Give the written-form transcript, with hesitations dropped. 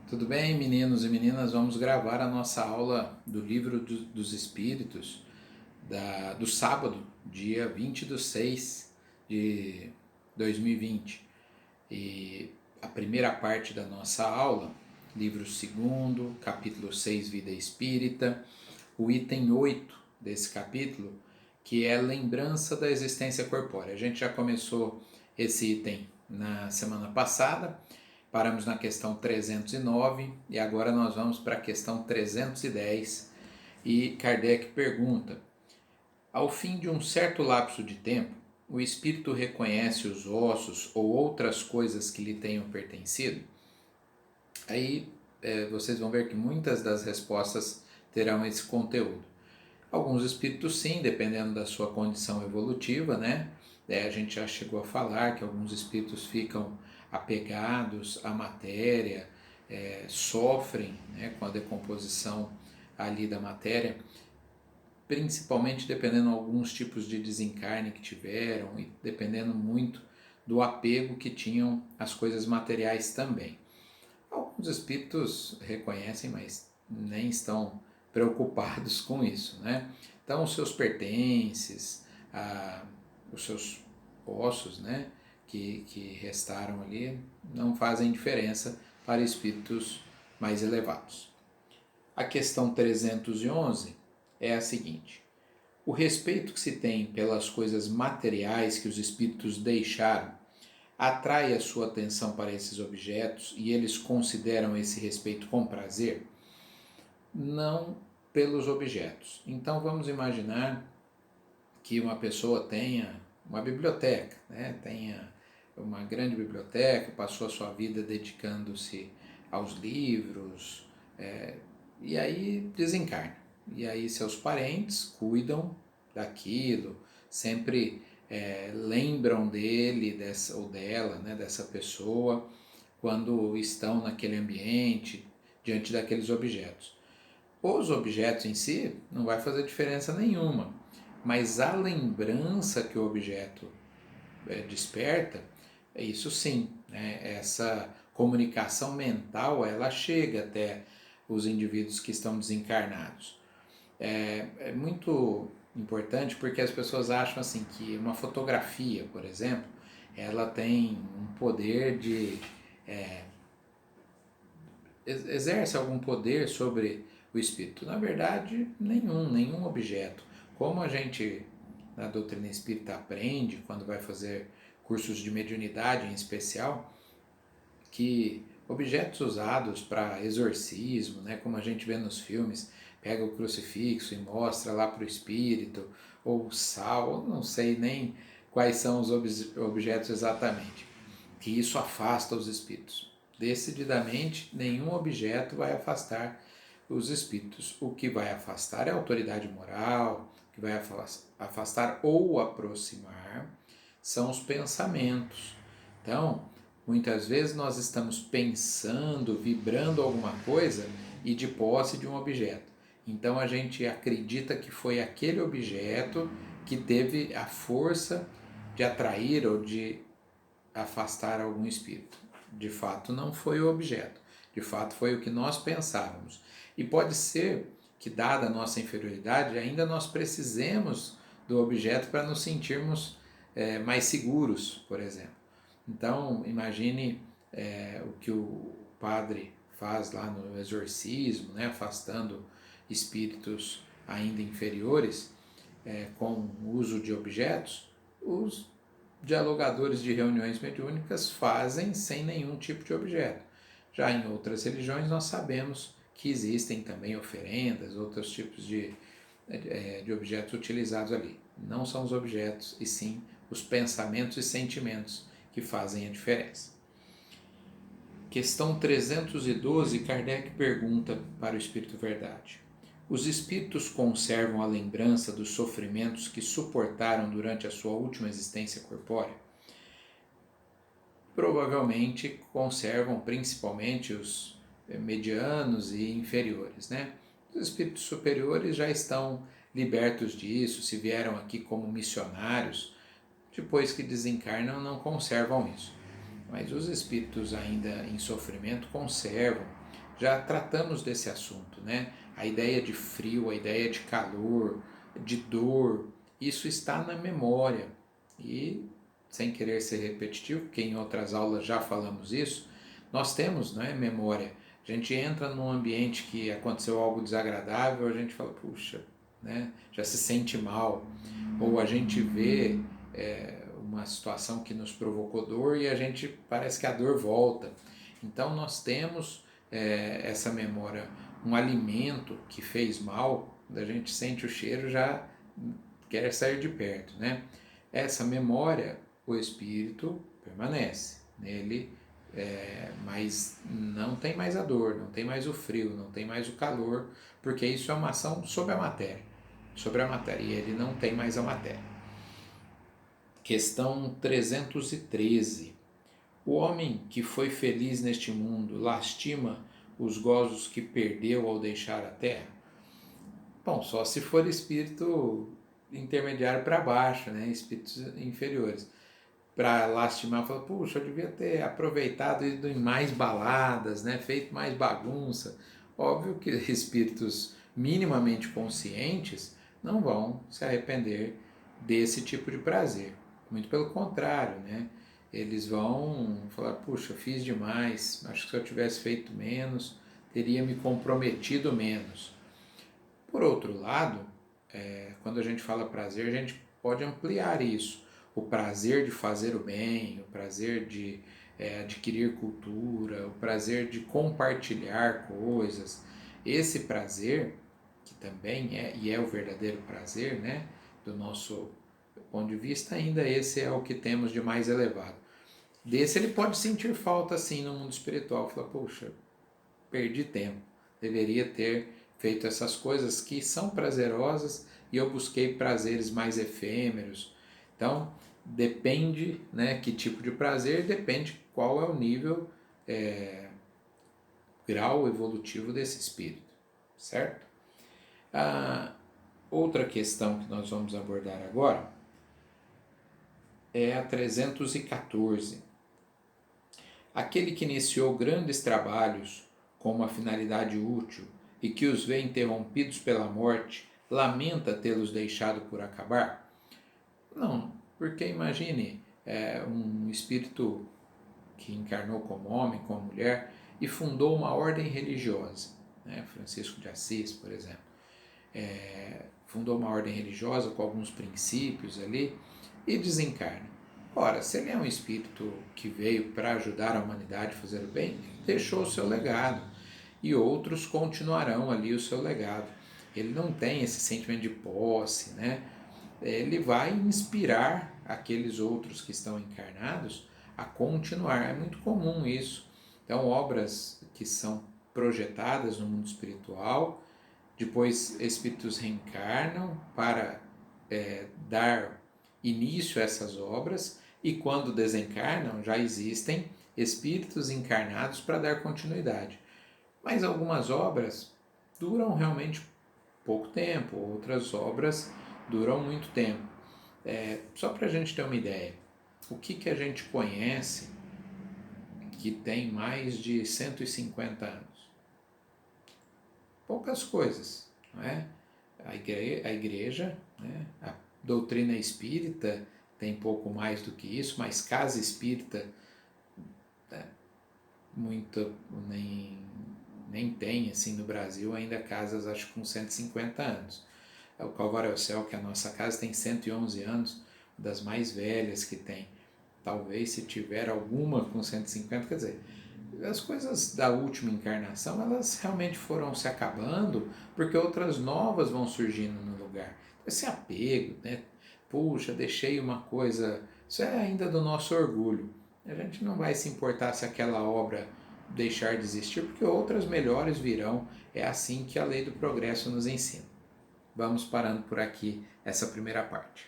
Tudo bem, meninos e meninas? Vamos gravar a nossa aula do Livro dos Espíritos do sábado, dia 20/6 de 2020. E a primeira parte da nossa aula, livro segundo, capítulo 6, Vida Espírita, o item 8 desse capítulo, que é lembrança da existência corpórea. A gente já começou esse item na semana passada. Paramos na questão 309 e agora nós vamos para a questão 310 e Kardec pergunta: ao fim de um certo lapso de tempo, o espírito reconhece os ossos ou outras coisas que lhe tenham pertencido? Aí vocês vão ver que muitas das respostas terão esse conteúdo. Alguns espíritos sim, dependendo da sua condição evolutiva, né? A gente já chegou a falar que alguns espíritos ficam apegados à matéria, sofrem, né, com a decomposição ali da matéria, principalmente dependendo de alguns tipos de desencarne que tiveram e dependendo muito do apego que tinham às coisas materiais também. Alguns espíritos reconhecem, mas nem estão preocupados com isso, né? Então, os seus pertences, os seus ossos, né, que restaram ali, não fazem diferença para espíritos mais elevados. A questão 311 é a seguinte: o respeito que se tem pelas coisas materiais que os espíritos deixaram atrai a sua atenção para esses objetos e eles consideram esse respeito com prazer? Não pelos objetos. Então vamos imaginar que uma pessoa tenha uma biblioteca, né? Tenha uma grande biblioteca, passou a sua vida dedicando-se aos livros, e aí desencarna. E aí seus parentes cuidam daquilo, sempre lembram dele ou dela, né, dessa pessoa, quando estão naquele ambiente, diante daqueles objetos. Os objetos em si não vai fazer diferença nenhuma, mas a lembrança que o objeto desperta, isso sim, né? Essa comunicação mental, ela chega até os indivíduos que estão desencarnados. É muito importante porque as pessoas acham assim que uma fotografia, por exemplo, ela tem um poder de exerce algum poder sobre o espírito. Na verdade, nenhum objeto. Como a gente na doutrina espírita aprende quando vai fazer cursos de mediunidade em especial, que objetos usados para exorcismo, né, como a gente vê nos filmes, pega o crucifixo e mostra lá para o espírito, ou sal, não sei nem quais são os objetos exatamente, que isso afasta os espíritos. Decididamente, nenhum objeto vai afastar os espíritos. O que vai afastar é a autoridade moral, o que vai afastar ou aproximar são os pensamentos. Então, muitas vezes nós estamos pensando, vibrando alguma coisa e de posse de um objeto. Então a gente acredita que foi aquele objeto que teve a força de atrair ou de afastar algum espírito. De fato, não foi o objeto. De fato, foi o que nós pensávamos. E pode ser que, dada a nossa inferioridade, ainda nós precisemos do objeto para nos sentirmos mais seguros, por exemplo. Então, imagine o que o padre faz lá no exorcismo, né, afastando espíritos ainda inferiores com o uso de objetos. Os dialogadores de reuniões mediúnicas fazem sem nenhum tipo de objeto. Já em outras religiões nós sabemos que existem também oferendas, outros tipos de objetos utilizados ali. Não são os objetos, e sim os pensamentos e sentimentos que fazem a diferença. Questão 312, Kardec pergunta para o Espírito Verdade: os espíritos conservam a lembrança dos sofrimentos que suportaram durante a sua última existência corpórea? Provavelmente conservam, principalmente os medianos e inferiores, né? Os espíritos superiores já estão libertos disso, se vieram aqui como missionários, depois que desencarnam não conservam isso. mas os espíritos ainda em sofrimento conservam. Já tratamos desse assunto, né? A ideia de frio, a ideia de calor, de dor, isso está na memória. E, sem querer ser repetitivo, porque em outras aulas já falamos isso, nós temos, né, memória. A gente entra num ambiente que aconteceu algo desagradável, a gente fala, puxa, né, já se sente mal. Ou a gente vê uma situação que nos provocou dor e a gente parece que a dor volta. Então nós temos essa memória, um alimento que fez mal, quando a gente sente o cheiro já quer sair de perto, né? Essa memória, o espírito permanece nele, mas não tem mais a dor, não tem mais o frio, não tem mais o calor, porque isso é uma ação sobre a matéria, e ele não tem mais a matéria. Questão 313. O homem que foi feliz neste mundo lastima os gozos que perdeu ao deixar a terra? Bom, só se for espírito intermediário para baixo, né? Espíritos inferiores. Para lastimar, falar, puxa, eu devia ter aproveitado e ido em mais baladas, né? Feito mais bagunça. Óbvio que espíritos minimamente conscientes não vão se arrepender desse tipo de prazer. Muito pelo contrário, né? Eles vão falar, puxa, fiz demais, acho que se eu tivesse feito menos, teria me comprometido menos. Por outro lado, quando a gente fala prazer, a gente pode ampliar isso. O prazer de fazer o bem, o prazer de adquirir cultura, o prazer de compartilhar coisas. Esse prazer, que também é o verdadeiro prazer, né, do nosso ponto de vista, ainda esse é o que temos de mais elevado. Desse ele pode sentir falta assim no mundo espiritual, falar, poxa, perdi tempo, deveria ter feito essas coisas que são prazerosas e eu busquei prazeres mais efêmeros. Então, depende, né, que tipo de prazer, depende qual é o nível, grau evolutivo desse espírito, certo? A outra questão que nós vamos abordar agora é a 314. Aquele que iniciou grandes trabalhos com uma finalidade útil e que os vê interrompidos pela morte, lamenta tê-los deixado por acabar? Não, porque imagine um espírito que encarnou como homem, como mulher, e fundou uma ordem religiosa, né? Francisco de Assis, por exemplo, fundou uma ordem religiosa com alguns princípios ali e desencarna. Ora, se ele é um espírito que veio para ajudar a humanidade a fazer o bem, ele deixou o seu legado e outros continuarão ali o seu legado. Ele não tem esse sentimento de posse, né? Ele vai inspirar aqueles outros que estão encarnados a continuar. É muito comum isso. Então, obras que são projetadas no mundo espiritual, depois espíritos reencarnam para dar início a essas obras e quando desencarnam já existem espíritos encarnados para dar continuidade. Mas algumas obras duram realmente pouco tempo, outras obras duram muito tempo. Só para a gente ter uma ideia, o que a gente conhece que tem mais de 150 anos? Poucas coisas, não é? A igreja, né? A doutrina espírita tem pouco mais do que isso, mas casa espírita muito nem tem assim no Brasil ainda casas, acho que com 150 anos. O Calvário ao Céu, que é a nossa casa, tem 111 anos, das mais velhas que tem. Talvez se tiver alguma com 150, quer dizer, as coisas da última encarnação, elas realmente foram se acabando, porque outras novas vão surgindo no lugar. Esse apego, né? Puxa, deixei uma coisa, isso é ainda do nosso orgulho. A gente não vai se importar se aquela obra deixar de existir, porque outras melhores virão. É assim que a lei do progresso nos ensina. Vamos parando por aqui essa primeira parte.